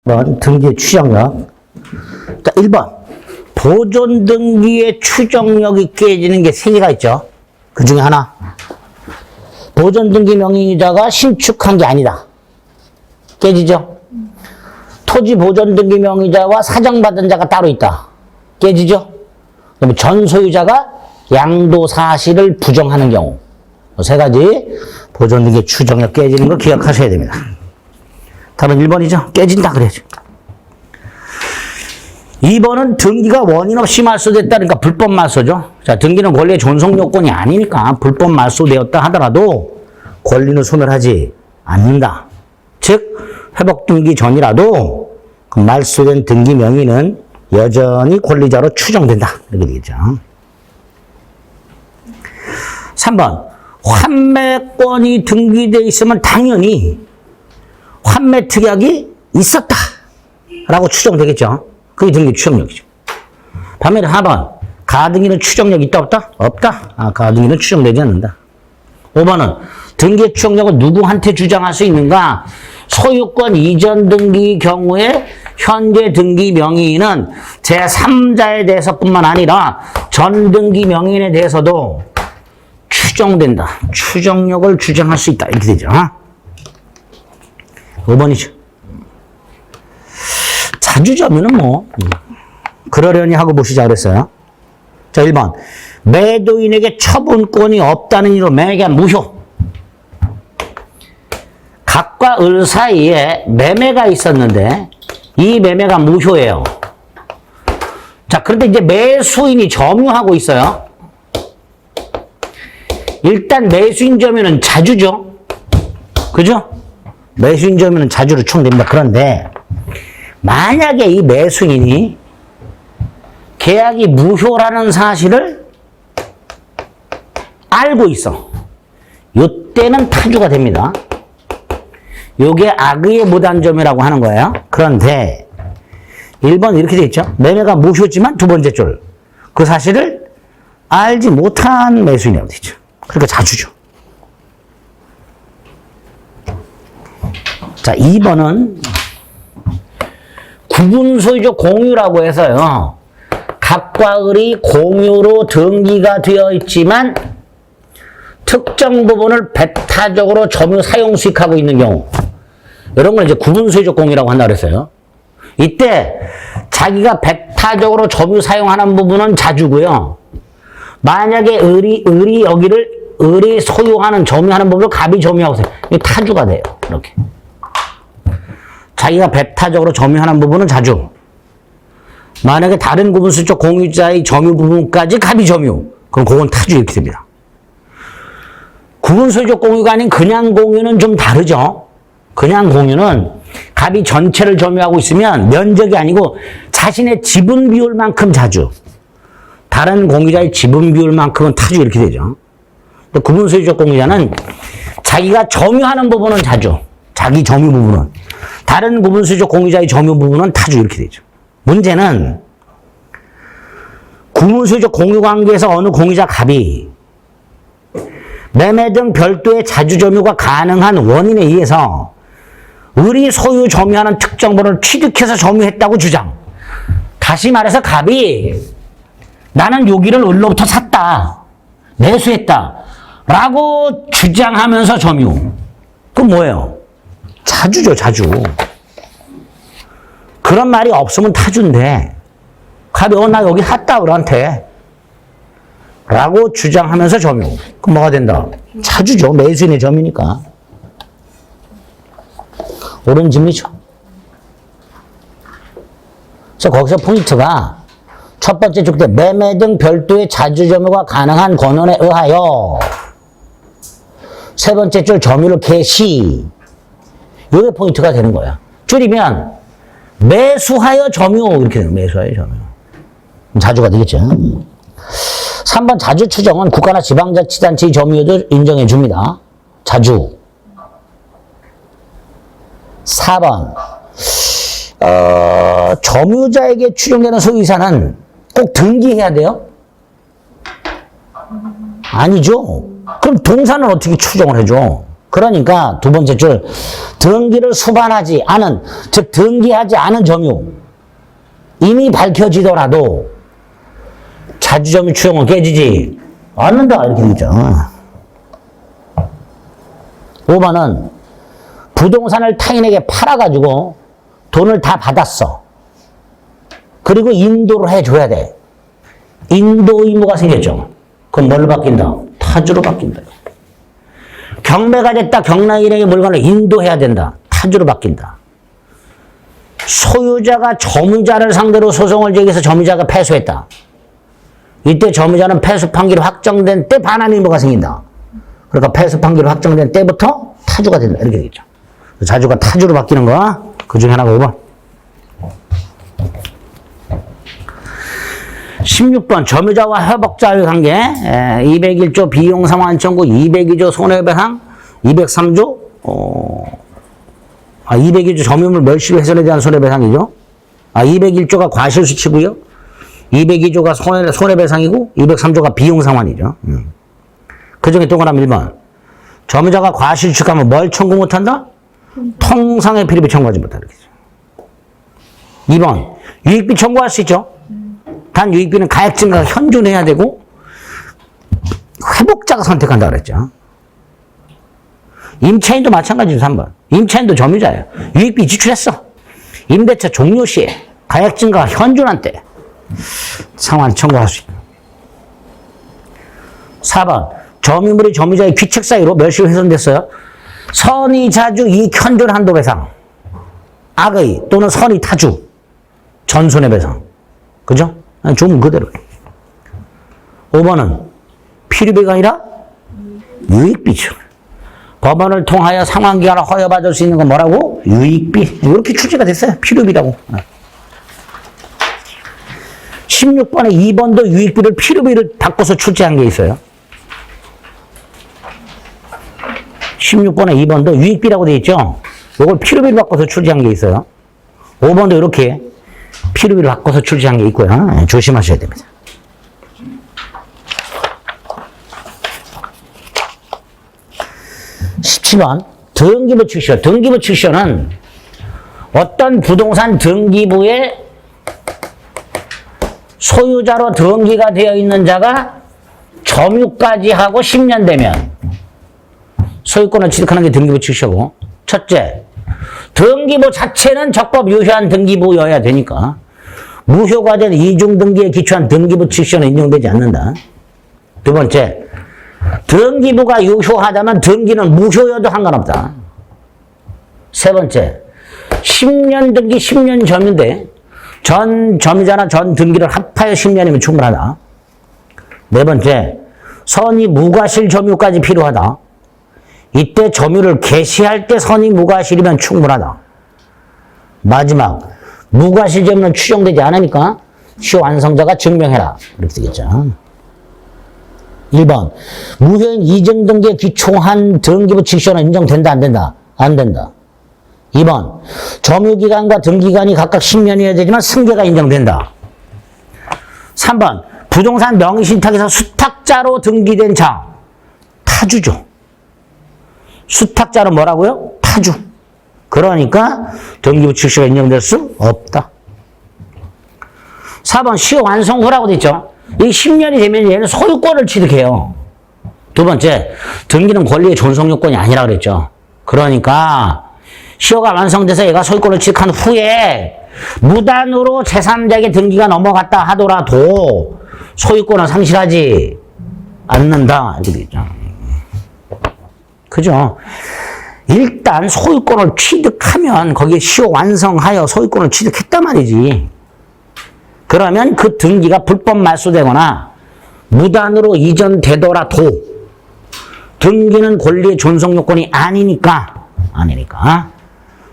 1번 등기 추정력. 자, 1번 보존 등기의 추정력이 깨지는 게 3개가 있죠. 그 중에 하나, 보존 등기 명의자가 신축한 게 아니다. 깨지죠. 토지 보존 등기 명의자와 사정받은 자가 따로 있다. 깨지죠. 그럼 전 소유자가 양도 사실을 부정하는 경우. 3가지 보존 등기 추정력 깨지는 거 기억하셔야 됩니다. 답은 1번이죠. 깨진다 그래야죠. 2번은 등기가 원인 없이 말소됐다니까 불법 말소죠. 자, 등기는 권리의 존속 요건이 아니니까 불법 말소되었다 하더라도 권리는 소멸하지 않는다. 즉 회복 등기 전이라도 그 말소된 등기 명의는 여전히 권리자로 추정된다. 이렇게 되겠죠. 3번 환매권이 등기되어 있으면 당연히 환매 특약이 있었다 라고 추정되겠죠. 그게 등기 추정력이죠. 반면에 4번 가등기는 추정력이 있다 없다? 없다. 가등기는 추정되지 않는다. 5번은 등기의 추정력을 누구한테 주장할 수 있는가? 소유권 이전 등기 경우에 현재 등기 명의인은 제3자에 대해서뿐만 아니라 전 등기 명의인에 대해서도 추정된다. 추정력을 주장할 수 있다. 이렇게 되죠. 5번이죠. 자주점유는 뭐 그러려니 하고 보시자 그랬어요. 자, 1번 매도인에게 처분권이 없다는 이유로 매매가 무효. 갑과 을 사이에 매매가 있었는데 이 매매가 무효예요. 자, 그런데 이제 매수인이 점유하고 있어요. 일단 매수인 점유는 자주죠. 그죠? 매수인 점유는 자주로 추정됩니다. 그런데 만약에 이 매수인이 계약이 무효라는 사실을 알고 있어. 이때는 타주가 됩니다. 요게 악의의 무단점유라고 하는 거예요. 그런데 1번 이렇게 돼 있죠. 매매가 무효지만 두 번째 줄. 그 사실을 알지 못한 매수인이라고 돼 있죠. 그러니까 자주죠. 자, 2번은 구분소유적 공유라고 해서요. 갑과 을이 공유로 등기가 되어 있지만 특정 부분을 배타적으로 점유 사용 수익하고 있는 경우. 이런 걸 이제 구분소유적 공유라고 한다고 그랬어요. 이때 자기가 배타적으로 점유 사용하는 부분은 자주고요. 만약에 을이 소유하는 점유하는 부분을 갑이 점유하고 있어요. 이 타주가 돼요. 이렇게. 자기가 배타적으로 점유하는 부분은 자주. 만약에 다른 구분수적 공유자의 점유 부분까지 갑이 점유. 그럼 그건 타주 이렇게 됩니다. 구분수적 공유가 아닌 그냥 공유는 좀 다르죠. 그냥 공유는 갑이 전체를 점유하고 있으면 면적이 아니고 자신의 지분 비율만큼 자주. 다른 공유자의 지분 비율만큼은 타주 이렇게 되죠. 구분수적 공유자는 자기가 점유하는 부분은 자주. 자기 점유 부분은. 다른 구분수적 공유자의 점유 부분은 타주 이렇게 되죠. 문제는 구분수적 공유 관계에서 어느 공유자 갑이 매매 등 별도의 자주 점유가 가능한 원인에 의해서 을이 소유 점유하는 특정 부분을 취득해서 점유했다고 주장. 다시 말해서 갑이 나는 여기를 을로부터 샀다. 매수했다. 라고 주장하면서 점유. 그건 뭐예요? 자주죠, 자주. 그런 말이 없으면 타주인데, 갑이, 나 여기 샀다, 을한테. 라고 주장하면서 점유. 그럼 뭐가 된다? 자주죠. 매수인의 점유니까. 옳은 질문이죠. 그래서 거기서 포인트가 첫 번째 줄 때 매매 등 별도의 자주 점유가 가능한 권한에 의하여 세 번째 줄 점유를 개시. 이게 포인트가 되는 거야. 줄이면 매수하여 점유 이렇게 돼요. 매수하여 점유. 자주가 되겠죠. 3번 자주 추정은 국가나 지방자치단체의 점유도 인정해 줍니다. 자주. 4번 점유자에게 추정되는 소유이사는 꼭 등기해야 돼요? 아니죠. 그럼 동사는 어떻게 추정을 해줘? 그러니까 두 번째 줄, 등기를 수반하지 않은, 즉 등기하지 않은 점유 이미 밝혀지더라도 자주점유 추정은 깨지지 않는다 이렇게 되죠. 5번은 부동산을 타인에게 팔아가지고 돈을 다 받았어. 그리고 인도를 해줘야 돼. 인도 의무가 생겼죠. 그럼 뭘로 바뀐다? 타주로 바뀐다. 경매가 됐다. 경락일행의 물건을 인도해야 된다. 타주로 바뀐다. 소유자가 점유자를 상대로 소송을 제기해서 점유자가 패소했다. 이때 점유자는 패소 판결이 확정된 때 반환 의무가 생긴다. 그러니까 패소 판결이 확정된 때부터 타주가 된다. 이렇게 되겠죠. 자주가 타주로 바뀌는 거, 그 중에 하나가 5번. 16번, 점유자와 회복자의 관계, 201조 비용상환 청구, 202조 손해배상, 203조, 202조 점유물 멸실 훼손에 대한 손해배상이죠. 201조가 과실수치고요. 202조가 손해배상이고, 203조가 비용상환이죠. 그 중에 동그라미 1번. 점유자가 과실추측하면 뭘 청구 못한다? 통상의 필요비 청구하지 못한다. 2번. 유익비 청구할 수 있죠. 단 유익비는 가액 증가가 현존해야 되고 회복자가 선택한다 그랬죠. 임차인도 마찬가지죠. 3번. 임차인도 점유자예요. 유익비 지출했어. 임대차 종료 시에 가액 증가가 현존한 때 상환 청구할 수 있다. 4번. 점유물이 점유자의 귀책 사유로 멸실 훼손됐어요. 선의 자주 이익 현존 한도 배상, 악의 또는 선의 타주 전손해배상. 그죠? 주문 그대로. 5번은 필요비가 아니라 유익비죠. 법원을 통하여 상환기간을 허여받을 수 있는 건 뭐라고? 유익비. 이렇게 출제가 됐어요. 필요비라고. 16번에 2번도 유익비를 필요비를 바꿔서 출제한 게 있어요. 16번에 2번도 유익비라고 되어 있죠. 이걸 필요비를 바꿔서 출제한 게 있어요. 5번도 이렇게 필요비를 바꿔서 출제한 게 있고요. 조심하셔야 됩니다. 등기부 축시효. 등기부 축시효는 어떤 부동산 등기부의 소유자로 등기가 되어 있는 자가 점유까지 하고 10년 되면 소유권을 취득하는 게 등기부 축시효고, 첫째, 등기부 자체는 적법 유효한 등기부여야 되니까 무효가 된 이중 등기에 기초한 등기부 축시효는 인정되지 않는다. 두 번째, 등기부가 유효하다면 등기는 무효여도 상관없다. 세 번째, 10년 등기 10년 점유인데 전 점유자나 전 등기를 합하여 10년이면 충분하다. 네 번째, 선의 무과실 점유까지 필요하다. 이때 점유를 개시할 때 선의 무과실이면 충분하다. 마지막, 무과실 점유는 추정되지 않으니까 시효 완성자가 증명해라. 이렇게 되겠죠. 1번, 무효인 이중 등기에 기초한 등기부 축시효는 인정된다, 안 된다? 안 된다. 2번, 점유기간과 등기간이 각각 10년이어야 되지만 승계가 인정된다. 3번, 부동산 명의신탁에서 수탁자로 등기된 자, 타주죠. 수탁자로 뭐라고요? 타주. 그러니까 등기부 축시효가 인정될 수 없다. 4번, 시효 완성 후라고 돼 있죠. 이 10년이 되면 얘는 소유권을 취득해요. 두 번째, 등기는 권리의 존속 요건이 아니라 그랬죠. 그러니까 시효가 완성돼서 얘가 소유권을 취득한 후에 무단으로 제3자에게 등기가 넘어갔다 하더라도 소유권은 상실하지 않는다. 이렇게 되죠. 그죠? 일단 소유권을 취득하면 거기에 시효 완성하여 소유권을 취득했단 말이지. 그러면 그 등기가 불법 말소되거나 무단으로 이전되더라도 등기는 권리의 존속 요건이 아니니까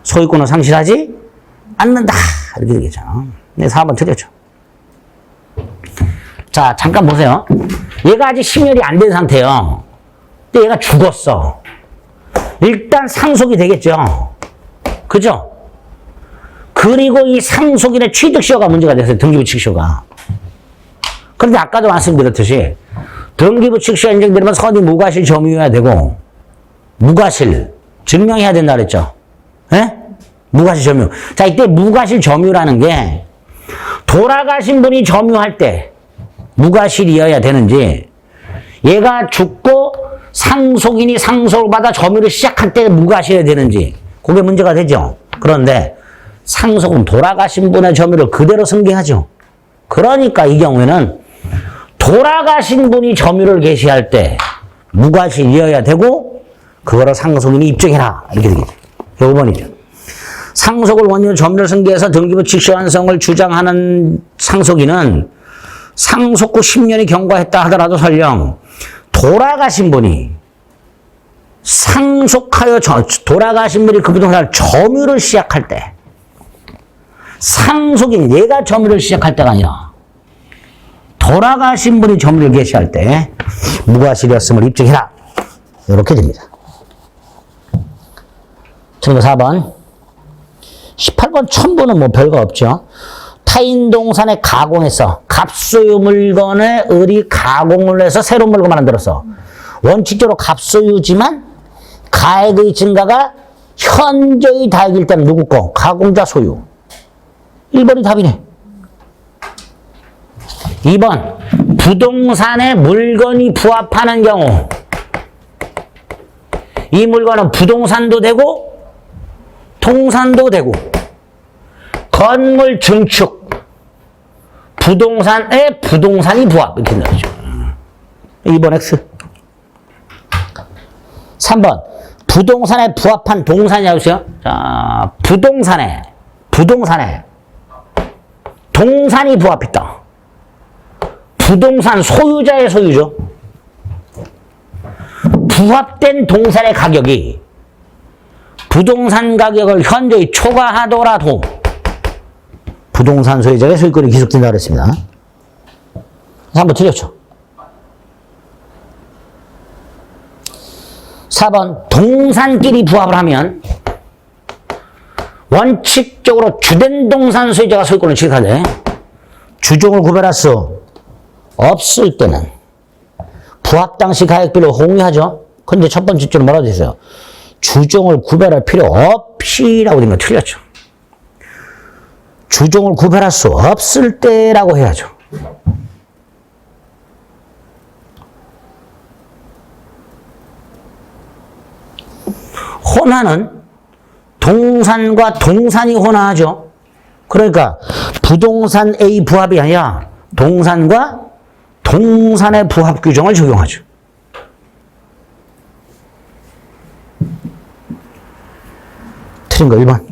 소유권을 상실하지 않는다. 이렇게 되겠죠. 네, 4번 틀렸죠. 자, 잠깐 보세요. 얘가 아직 심혈이 안 된 상태예요. 근데 얘가 죽었어. 일단 상속이 되겠죠. 그죠? 그리고 이 상속인의 취득시효가 문제가 됐어요. 등기부 취득시효가. 그런데 아까도 말씀드렸듯이 등기부 취득시효가 인정되려면 선의 무과실 점유여야 되고 무과실 증명해야 된다 그랬죠. 예? 무과실 점유. 자, 이때 무과실 점유라는 게 돌아가신 분이 점유할 때 무과실이어야 되는지, 얘가 죽고 상속인이 상속을 받아 점유를 시작할 때 무과실이어야 되는지, 그게 문제가 되죠. 그런데 상속은 돌아가신 분의 점유를 그대로 승계하죠. 그러니까 이 경우에는 돌아가신 분이 점유를 개시할 때 무과실이어야 되고, 그거를 상속인이 입증해라 이렇게 되겠죠. 5번이죠. 상속을 원인으로 점유를 승계해서 등기부 직시완성을 주장하는 상속인은 상속 후 10년이 경과했다 하더라도 설령 돌아가신 분이 상속하여 돌아가신 분이 그 부동산을 점유를 시작할 때, 상속인 얘가 점유를 시작할 때가 아니라 돌아가신 분이 점유를 개시할 때 무과실이었음을 입증해라. 이렇게 됩니다. 그리고 4번. 18번 첨부는 뭐 별거 없죠. 타인 동산에 가공해서 갑소유 물건에 을이 가공을 해서 새로운 물건을 만들어서 원칙적으로 갑소유지만 가액의 증가가 현저히 다액일 때는 누구 거? 가공자 소유. 1번이 답이네. 2번. 부동산에 물건이 부합하는 경우, 이 물건은 부동산도 되고 동산도 되고 건물 증축, 부동산에 부동산이 부합 이렇게 나오죠. 2번 X. 3번. 부동산에 부합한 동산이라고 했어요. 자, 부동산에 동산이 부합했다. 부동산 소유자의 소유죠. 부합된 동산의 가격이 부동산 가격을 현저히 초과하더라도 부동산 소유자의 소유권이 기속된다고 했습니다. 3번 틀렸죠. 4번. 동산끼리 부합을 하면 원칙적으로 주된 동산 소유자가 소유권을 취득하되 주종을 구별할 수 없을 때는 부합 당시 가액비를 공유하죠. 근데 첫 번째 줄은 뭐라고 되어 있어요? 주종을 구별할 필요 없이라고 되면 틀렸죠. 주종을 구별할 수 없을 때라고 해야죠. 혼화는 동산과 동산이 혼화하죠. 그러니까 부동산 A 부합이 아니라 동산과 동산의 부합 규정을 적용하죠. 틀린 거 1번.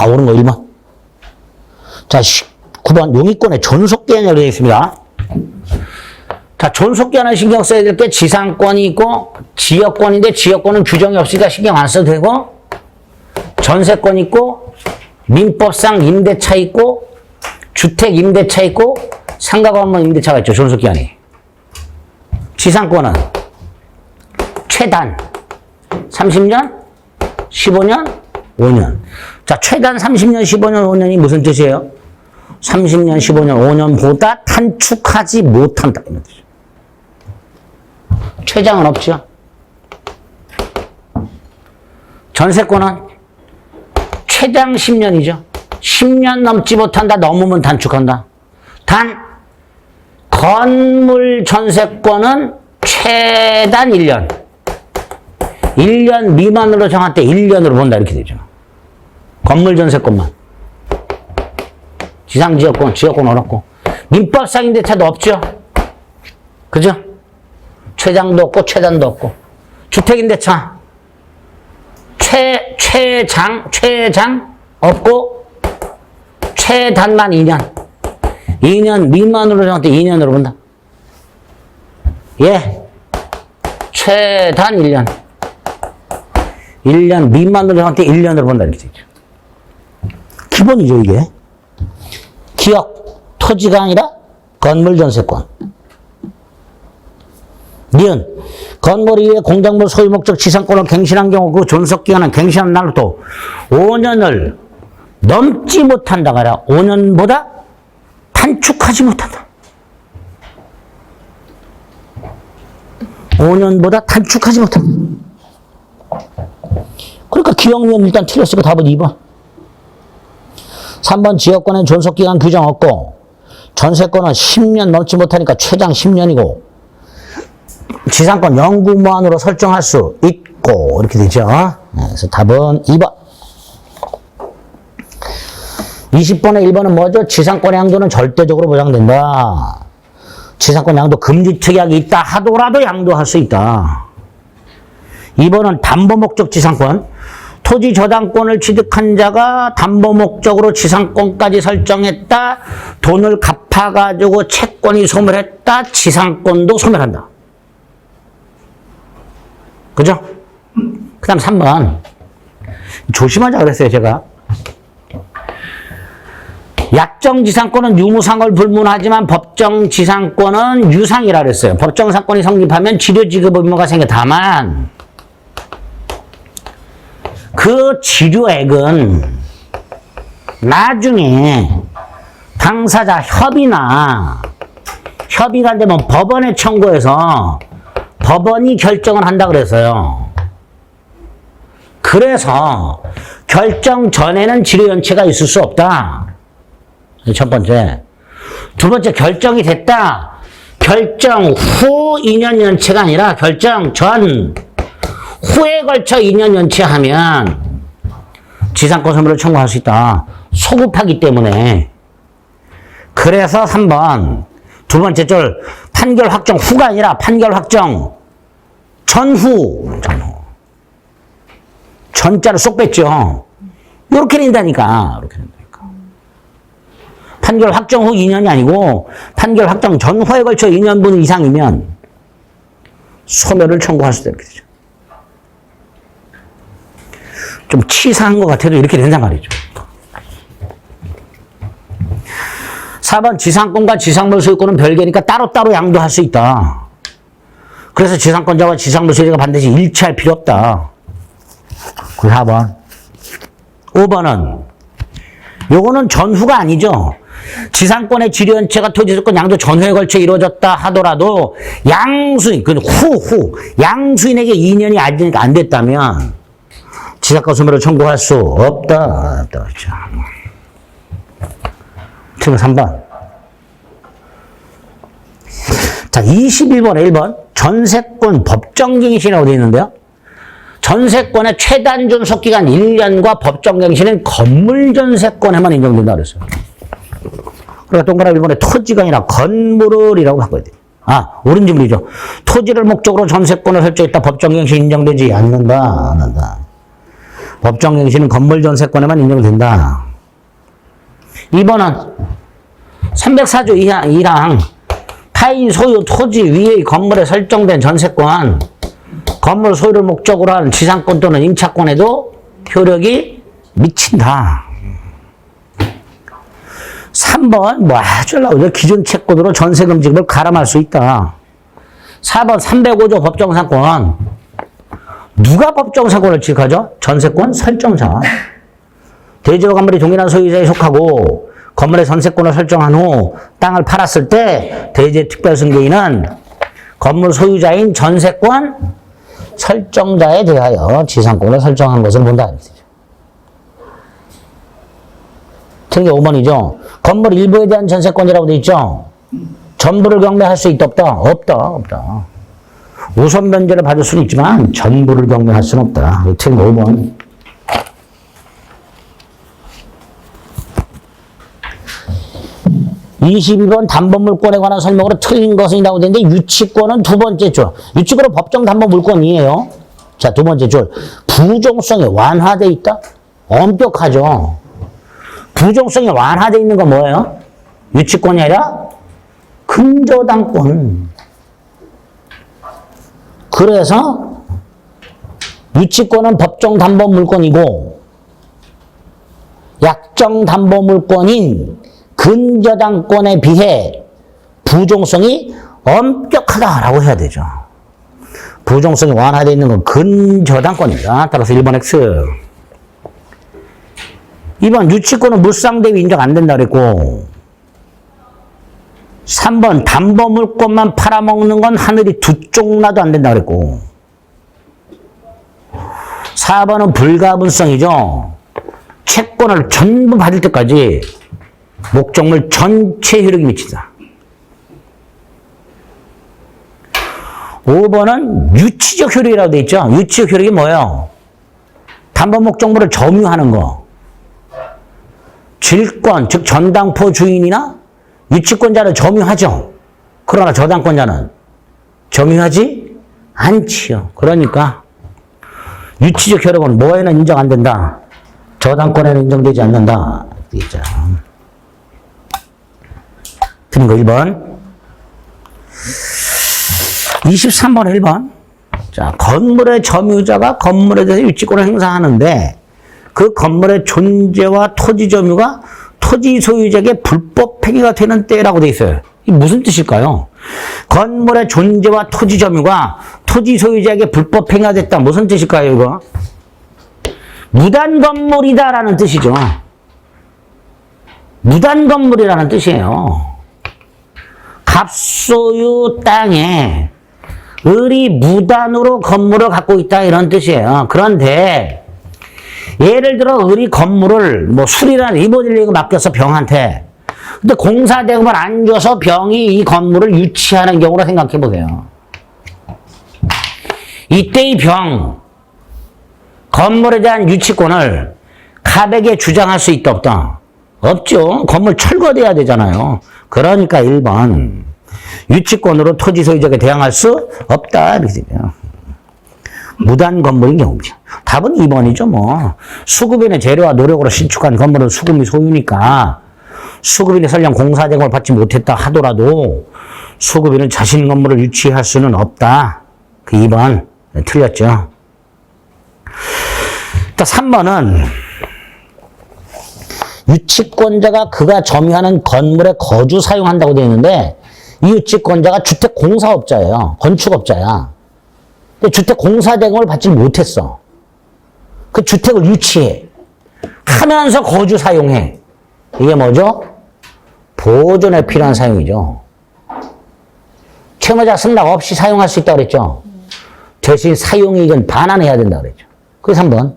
옳은 거 1번. 자, 9번. 용의권의 존속기한이라고 되어 있습니다. 자, 존속기한을 신경 써야 될 게 지상권이 있고 지역권인데 지역권은 규정이 없으니까 신경 안 써도 되고, 전세권 있고 민법상 임대차 있고 주택 임대차 있고 상가건물 임대차가 있죠. 존속기한이. 지상권은 최단 30년, 15년, 5년. 자, 최단 30년, 15년, 5년이 무슨 뜻이에요? 30년, 15년, 5년보다 단축하지 못한다. 최장은 없죠. 전세권은 최장 10년이죠. 10년 넘지 못한다. 넘으면 단축한다. 단 건물 전세권은 최단 1년. 1년 미만으로 정할 때 1년으로 본다. 이렇게 되죠. 건물 전세권만. 지상지역권, 지역권 어렵고. 민법상 임대차도 없죠. 그죠? 최장도 없고 최단도 없고. 주택임대차 최장 없고 최단만 2년. 2년 미만으로 정할 때 2년으로 본다. 예. 최단 1년. 1년 미만으로 정할 때 1년으로 본다. 이렇게 되죠. 기본이죠, 이게. 기업, 토지가 아니라 건물 전세권. 니은, 건물 이외에 공작물 소유 목적 지상권을 갱신한 경우 그 존속기간은 갱신한 날부터 5년을 넘지 못한다가 아니라 5년보다 단축하지 못한다. 5년보다 단축하지 못합니다. 그러니까 기억력은 일단 틀렸으니까 답은 2번. 3번 지역권엔 존속기간 규정 없고 전세권은 10년 넘지 못하니까 최장 10년이고 지상권 영구 무한으로 설정할 수 있고 이렇게 되죠. 그래서 답은 2번. 20번에 1번은 뭐죠? 지상권의 양도는 절대적으로 보장된다. 지상권 양도 금지 특약이 있다 하더라도 양도할 수 있다. 2번은 담보 목적 지상권. 토지 저당권을 취득한 자가 담보 목적으로 지상권까지 설정했다. 돈을 갚아가지고 채권이 소멸했다. 지상권도 소멸한다. 그죠? 그 다음 3번. 조심하자 그랬어요, 제가. 약정지상권은 유무상을 불문하지만 법정지상권은 유상이라 그랬어요. 법정사건이 성립하면 치료지급 의무가 생겨. 다만 그 치료액은 나중에 당사자 협의가 안 되면 법원에 청구해서 법원이 결정을 한다 그랬어요. 그래서 결정 전에는 치료연체가 있을 수 없다. 첫 번째. 두 번째, 결정이 됐다. 결정 후 2년 연체가 아니라 결정 전 후에 걸쳐 2년 연체하면 지상권 소멸을 청구할 수 있다. 소급하기 때문에. 그래서 3번 두 번째 줄 판결 확정 후가 아니라 판결 확정 전후. 전자를 쏙 뺐죠. 이렇게 된다니까. 이렇게 된다니까. 판결 확정 후 2년이 아니고 판결 확정 전후에 걸쳐 2년분 이상이면 소멸을 청구할 수 있게 되죠. 좀 치사한 것 같아도 이렇게 된단 말이죠. 4번 지상권과 지상물 소유권은 별개니까 따로따로 양도할 수 있다. 그래서 지상권자와 지상물 소유자가 반드시 일치할 필요 없다. 그 4번. 5번은 요거는 전후가 아니죠. 지상권의 지료연체가 토지소유권 양도 전후에 걸쳐 이루어졌다 하더라도 양수인, 양수인에게 2년이 아직 안 됐다면 지상권 소멸을 청구할 수 없다. 그렇죠. 지금 3번. 자, 21번에 1번. 전세권 법정갱신이라고 되어 있는데요. 전세권의 최단 존속기간 1년과 법정갱신은 건물전세권에만 인정된다 그랬어요. 그러니까 동그라미 1번에 토지가 아니라 건물을이라고 바꿔야 돼요. 옳은 문이죠. 토지를 목적으로 전세권을 설정했다. 법정갱신 인정되지 않는다. 법정갱신은 건물전세권에만 인정된다. 2번은 304조 1항 타인 소유 토지 위의 건물에 설정된 전세권 건물 소유를 목적으로 한 지상권 또는 임차권에도 효력이 미친다. 3번 아주 나오죠. 기존 채권으로 전세금지급을 가름할 수 있다. 4번 305조 법정상권. 누가 법정상권을 취득하죠? 전세권 설정자. 대지와 건물이 동일한 소유자에 속하고 건물의 전세권을 설정한 후 땅을 팔았을 때 대지의 특별승계인은 건물 소유자인 전세권 설정자에 대하여 지상권을 설정한 것을 본다. 틀린 게 5번이죠. 건물 일부에 대한 전세권이라고 돼 있죠. 전부를 경매할 수 있다 없다? 없다. 우선 면제를 받을 수는 있지만 전부를 경매할 수는 없다. 틀린 게 5번. (22번) 담보물권에 관한 설명으로 틀린 것이라고 되는데 유치권은 두 번째 줄. 유치권은 법정 담보물권이에요. 자, 두 번째 줄. 부종성이 완화돼 있다? 엄격하죠. 부종성이 완화돼 있는 건 뭐예요? 유치권이 아니라 근저당권. 그래서 유치권은 법정 담보물권이고 약정 담보물권인 근저당권에 비해 부종성이 엄격하다라고 해야 되죠. 부종성이 완화되어 있는 건 근저당권입니다. 따라서 1번 X. 2번 유치권은 물상대위 인정 안 된다 그랬고 3번 담보물권만 팔아먹는 건 하늘이 두 쪽 나도 안 된다 그랬고 4번은 불가분성이죠. 채권을 전부 받을 때까지 목적물 전체 효력이 미친다. 5번은 유치적 효력이라고 돼 있죠. 유치적 효력이 뭐예요? 담보 목적물을 점유하는 거. 질권, 즉 전당포 주인이나 유치권자를 점유하죠. 그러나 저당권자는 점유하지 않지요. 그러니까 유치적 효력은 뭐에는 인정 안 된다. 저당권에는 인정되지 않는다. 틀린 거 1번. 23번 1번. 자, 건물의 점유자가 건물에 대해서 유치권을 행사하는데 그 건물의 존재와 토지 점유가 토지 소유자에게 불법 행위가 되는 때라고 돼 있어요. 이게 무슨 뜻일까요? 건물의 존재와 토지 점유가 토지 소유자에게 불법 행위가 됐다. 무슨 뜻일까요, 이거? 무단 건물이다라는 뜻이죠. 무단 건물이라는 뜻이에요. 갑소유 땅에 을이 무단으로 건물을 갖고 있다 이런 뜻이에요. 그런데 예를 들어 을이 건물을 뭐 수리나 리모델링을 맡겨서 병한테 근데 공사 대금을 안 줘서 병이 이 건물을 유치하는 경우로 생각해 보세요. 이때 이 병 건물에 대한 유치권을 갑에게 주장할 수 있다 없다? 없죠. 건물 철거돼야 되잖아요. 그러니까 1번 유치권으로 토지 소유자에게 대항할 수 없다 이렇게 되면 무단 건물인 경우죠. 답은 2번이죠. 뭐 수급인의 재료와 노력으로 신축한 건물은 수급이 소유니까 수급인이 설령 공사 대금을 받지 못했다 하더라도 수급인은 자신 건물을 유치할 수는 없다. 그 2번 틀렸죠. 또 3번은 유치권자가 그가 점유하는 건물에 거주 사용한다고 되어 있는데 이 유치권자가 주택공사업자예요. 건축업자야. 근데 주택공사대금을 받지 못했어. 그 주택을 유치해. 하면서 거주 사용해. 이게 뭐죠? 보존에 필요한 사용이죠. 채무자 승낙 없이 사용할 수 있다고 그랬죠. 대신 사용이익은 반환해야 된다고 그랬죠. 그게 3번.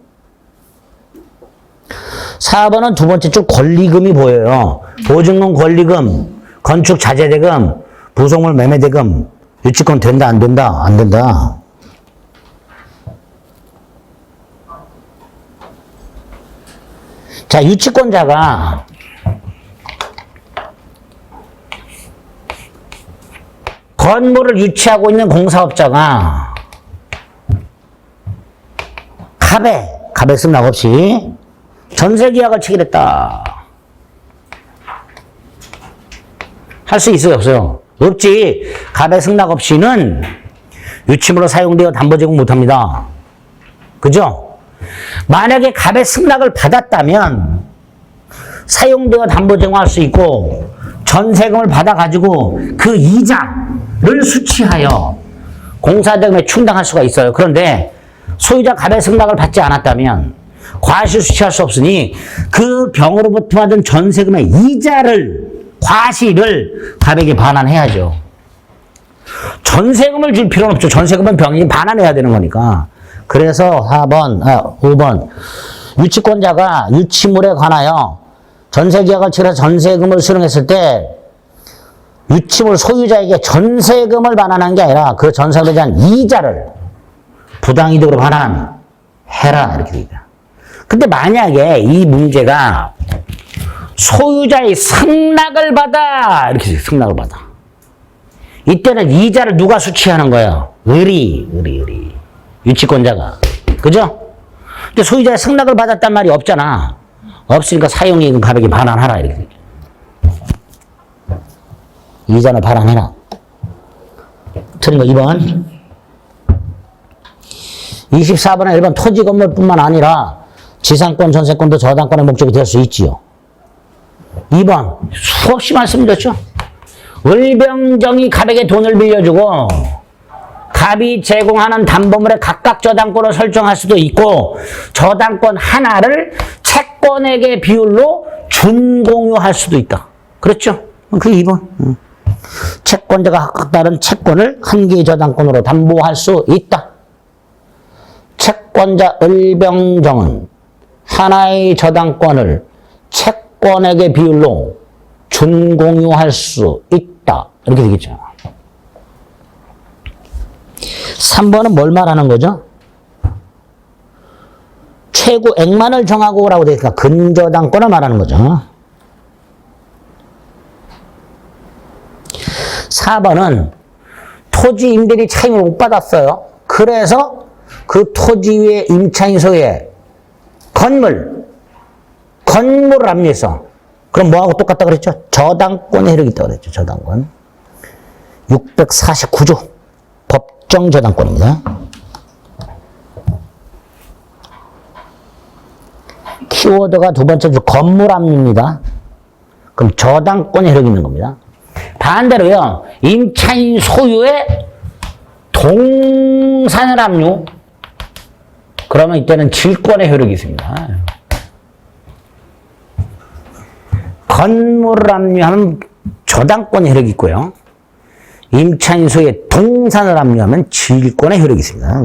4번은 두 번째 줄 권리금이 보여요. 보증금, 권리금, 건축 자재대금, 부속물 매매대금, 유치권 된다, 안 된다? 안 된다. 자, 유치권자가 건물을 유치하고 있는 공사업자가 갑에 승낙 없이 전세계약을 체결했다. 할 수 있어요, 없어요? 없지. 갑의 승낙 없이는 유치물로 사용되어 담보 제공 못합니다. 그죠? 만약에 갑의 승낙을 받았다면 사용되어 담보 제공할 수 있고 전세금을 받아가지고 그 이자를 수취하여 공사대금에 충당할 수가 있어요. 그런데 소유자 갑의 승낙을 받지 않았다면 과실 수취할 수 없으니 그 병으로부터 받은 전세금의 이자를 과실을 갑에게 반환해야죠. 전세금을 줄 필요는 없죠. 전세금은 병이 반환해야 되는 거니까. 그래서 5번 유치권자가 유치물에 관하여 전세계약을 체결해서 전세금을 수령했을 때 유치물 소유자에게 전세금을 반환한 게 아니라 그 전세금에 대한 이자를 부당이득으로 반환해라 이렇게 됩니다. 근데 만약에 이 문제가 소유자의 승낙을 받아 이렇게 돼요. 승낙을 받아. 이때는 이자를 누가 수취하는 거예요? 을이 유치권자가. 그죠? 근데 소유자의 승낙을 받았단 말이 없잖아. 없으니까 사용이익은 갑에게 반환하라 이렇게 되죠. 이자는 반환해라. 틀린 거 2번. 24번에 1번 토지 건물뿐만 아니라 지상권, 전세권도 저당권의 목적이 될 수 있지요. 2번 수없이 말씀드렸죠. 을병정이 갑에게 돈을 빌려주고 갑이 제공하는 담보물에 각각 저당권을 설정할 수도 있고 저당권 하나를 채권액의 비율로 준공유할 수도 있다. 그렇죠? 그 2번. 채권자가 각각 다른 채권을 한 개의 저당권으로 담보할 수 있다. 채권자 을병정은 하나의 저당권을 채권액의 비율로 준공유할 수 있다. 이렇게 되겠죠. 3번은 뭘 말하는 거죠? 최고액만을 정하고 오라고 되니까 근저당권을 말하는 거죠. 4번은 토지 임대리 차임을 못 받았어요. 그래서 그 토지 위에 임차인 소유의 건물을 압류해서 그럼 뭐하고 똑같다 그랬죠? 저당권의 혜택이 있다고 그랬죠. 저당권. 649조 법정 저당권입니다. 키워드가 두 번째 줄 건물 압류입니다. 그럼 저당권의 혜택이 있는 겁니다. 반대로요. 임차인 소유의 동산을 압류. 그러면 이때는 질권의 효력이 있습니다. 건물을 압류하면 저당권의 효력이 있고요. 임차인 소유의 동산을 압류하면 질권의 효력이 있습니다.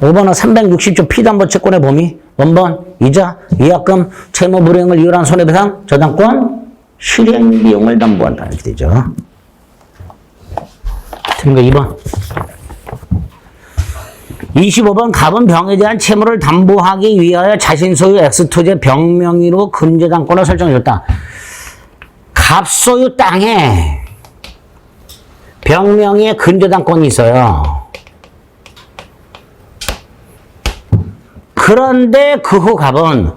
(5번은) 360조 피담보 채권의 범위. 원번 이자, 위약금, 채무 불이행을 이유로 한 손해배상, 저당권, 실행 비용을 담보한다. 이렇게 되죠. 틀린 거 2번. 25번 갑은 병에 대한 채무를 담보하기 위하여 자신 소유 X토지의 병명의로 근저당권을 설정해줬다. 갑 소유 땅에 병명의 근저당권이 있어요. 그런데 그 후 갑은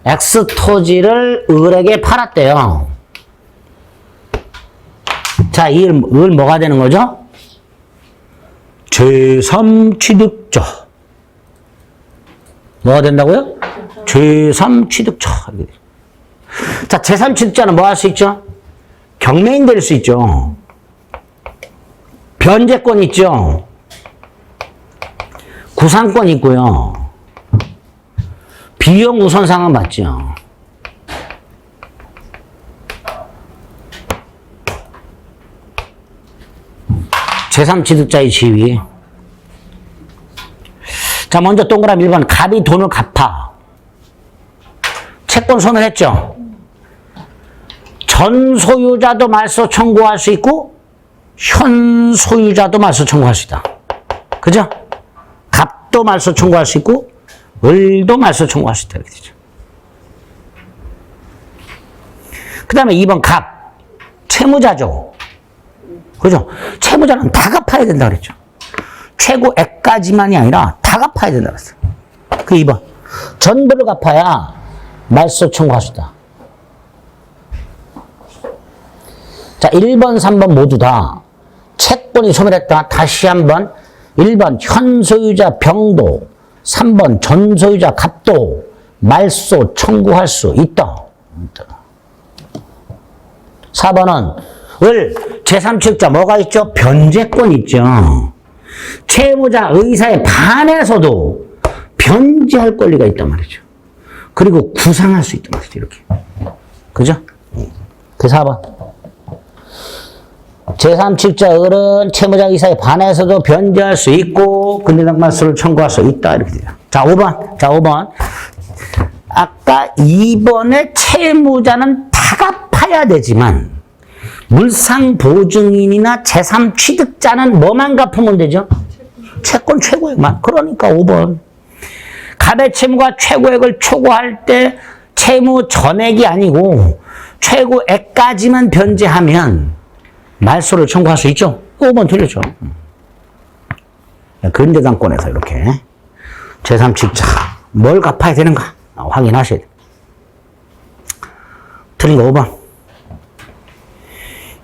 X토지를 을에게 팔았대요. 자, 이 을 뭐가 되는 거죠? 제3취득자. 뭐가 된다고요? 제3취득자. 자, 제3취득자는 뭐 할 수 있죠? 경매인 될 수 있죠. 변제권 있죠. 구상권 있고요. 비용 우선상은 맞죠. 제3취득자의 지위. 자, 먼저 동그라미 1번. 갑이 돈을 갚아. 채권 소멸했죠. 전 소유자도 말소 청구할 수 있고 현 소유자도 말소 청구할 수 있다. 그죠? 갑도 말소 청구할 수 있고 을도 말소 청구할 수 있다. 이렇게 되죠. 그 다음에 2번 갑. 채무자죠. 그죠? 채무자는 다 갚아야 된다 그랬죠. 최고액까지만이 아니라 다 갚아야 된다 그랬어요. 그 2번. 전부를 갚아야 말소 청구할 수 있다. 자, 1번, 3번 모두 다 채권이 소멸했다. 다시 한번. 1번 현 소유자 병도, 3번 전 소유자 갑도 말소 청구할 수 있다. 4번은 을 제3취득자 뭐가 있죠? 변제권 있죠. 채무자 의사에 반해서도 변제할 권리가 있단 말이죠. 그리고 구상할 수 있단 말이죠. 이렇게. 그죠? 그 4번. 제3취득자 을은 채무자 의사에 반해서도 변제할 수 있고 근저당 말소를 청구할 수 있다. 이렇게 돼요. 자, 5번. 자, 5번. 아까 2번의 채무자는 다 갚아야 되지만 물상보증인이나 제3취득자는 뭐만 갚으면 되죠? 채권 최고액만. 그러니까 5번. 갑의 채무가 최고액을 초과할 때 채무 전액이 아니고 최고액까지만 변제하면 말소를 청구할 수 있죠? 5번 틀렸죠. 근저당권에서 이렇게 제3취득자 뭘 갚아야 되는가 확인하셔야 돼요. 틀린 거 5번.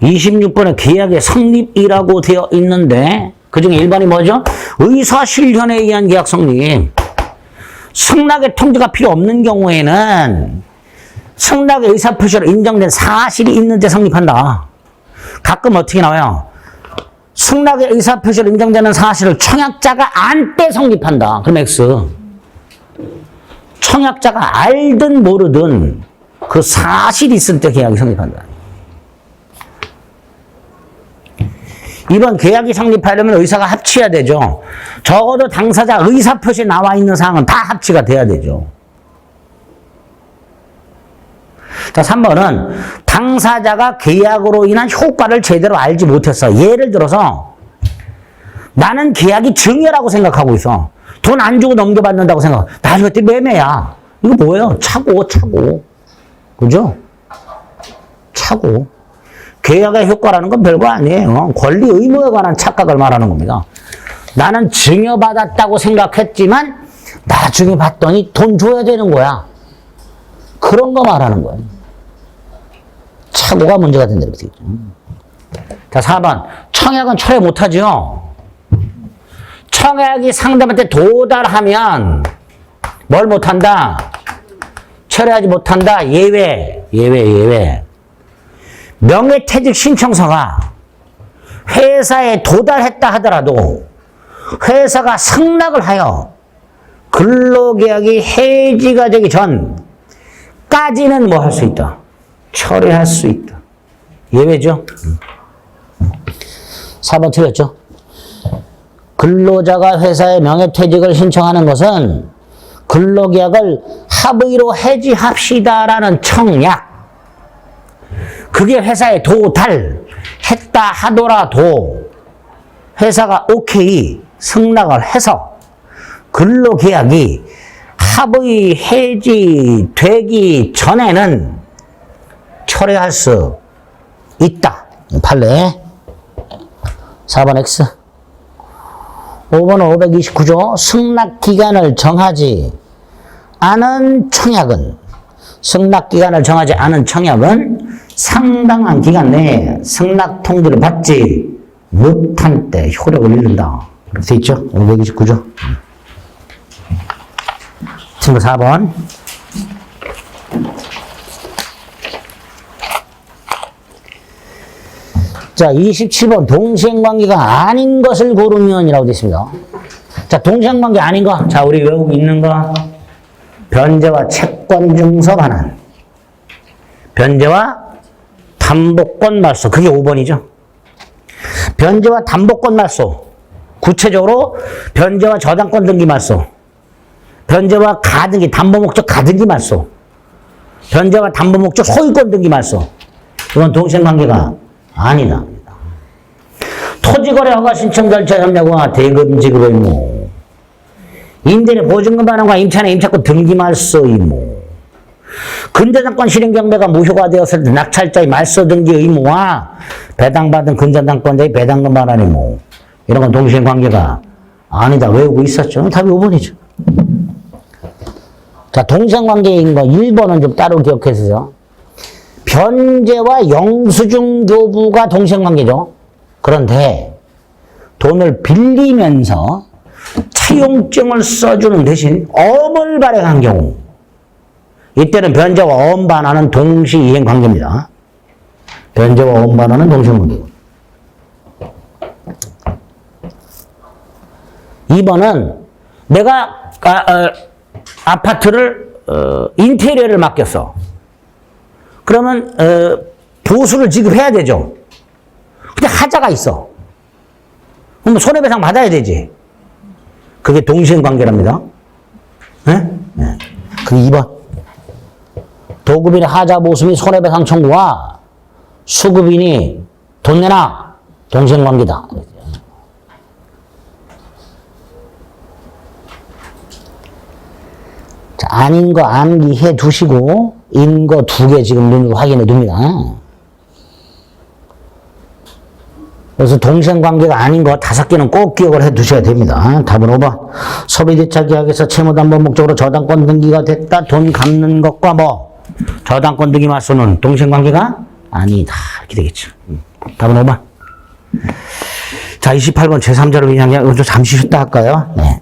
26번에 계약의 성립이라고 되어 있는데 그중에 1번이 뭐죠? 의사실현에 의한 계약 성립. 승낙의 통지가 필요 없는 경우에는 승낙의 의사표시로 인정된 사실이 있는데 성립한다. 가끔 어떻게 나와요? 승낙의 의사표시로 인정되는 사실을 청약자가 안 때 성립한다. 그럼 X. 청약자가 알든 모르든 그 사실이 있을 때 계약이 성립한다. 이번 계약이 성립하려면 의사가 합치해야 되죠. 적어도 당사자 의사표시에 나와 있는 사항은 다 합치가 돼야 되죠. 자, 3번은 당사자가 계약으로 인한 효과를 제대로 알지 못했어. 예를 들어서 나는 계약이 증여라고 생각하고 있어. 돈 안 주고 넘겨받는다고 생각. 나중에 때 매매야. 이거 뭐예요? 차고. 그죠? 차고. 계약의 효과라는 건 별거 아니에요. 권리 의무에 관한 착각을 말하는 겁니다. 나는 증여받았다고 생각했지만 나중에 봤더니 돈 줘야 되는 거야. 그런 거 말하는 거예요. 차고가 문제가 된다. 자, 4번. 청약은 철회 못하죠. 청약이 상대방한테 도달하면 뭘 못한다? 철회하지 못한다. 예외. 명예퇴직 신청서가 회사에 도달했다 하더라도 회사가 승낙을 하여 근로계약이 해지가 되기 전까지는 뭐 할 수 있다? 철회할 수 있다. 예외죠? 4번 틀렸죠? 근로자가 회사에 명예퇴직을 신청하는 것은 근로계약을 합의로 해지합시다라는 청약. 그게 회사에 도달했다 하더라도 회사가 오케이 승낙을 해서 근로계약이 합의 해지되기 전에는 철회할 수 있다. 판례. 4번 X. 5번은 529조. 승낙기간을 정하지 않은 청약은 상당한 기간 내에 승낙 통지를 받지 못한 때 효력을 잃는다. 이렇게 돼 있죠? 529조. 친구 4번. 자, 27번. 동시행관계가 아닌 것을 고르면이라고 되어 있습니다. 자, 동시행관계 아닌 거. 자, 우리 외우고 있는 거. 변제와 채권 증서 반환. 변제와 담보권 말소. 그게 5번이죠. 변제와 담보권 말소. 구체적으로 변제와 저당권 등기 말소. 변제와 가등기, 담보 목적 가등기 말소. 변제와 담보 목적 소유권 등기 말소. 이건 동시행관계가 아니다. 토지거래 허가 신청 절차 협력과 대금 지급 의무. 임대인의 보증금 반환과 임차인의 임차권 등기 말소 의무. 근저당권 실행 경매가 무효가 되었을 때 낙찰자의 말소 등기 의무와 배당받은 근저당권자의 배당금 반환 의무. 이런 건 동시행 관계가 아니다. 외우고 있었죠. 답이 5번이죠. 자, 동시행 관계인 거 1번은 좀 따로 기억해주세요. 변제와 영수증 교부가 동시행 관계죠. 그런데 돈을 빌리면서 차용증을 써주는 대신 엄을 발행한 경우, 이때는 변제와 엄 반환은 동시 이행 관계입니다. 변제와 엄 반환은 동시행 관계고. 2번은 내가 아파트를 인테리어를 맡겼어. 그러면 보수를 지급해야 되죠. 근데 하자가 있어. 그럼 손해배상 받아야 되지. 그게 동시행 관계랍니다. 네? 네. 그게 2번. 도급인의 하자 보수 및 손해배상 청구와 수급인이 돈 내놔. 동시행 관계다. 자, 아닌 거 암기해 두시고 인 거 2개 지금 눈으로 확인해 둡니다. 그래서 동시행관계가 아닌 거 5개는 꼭 기억을 해 두셔야 됩니다. 답은 5번. 소비대차 계약에서 채무담보 목적으로 저당권 등기가 됐다. 돈 갚는 것과 저당권 등기 말소는 동시행관계가 아니다. 이렇게 되겠죠. 답은 5번. 자, 28번 제3자로 인양해. 잠시 쉬었다 할까요? 네.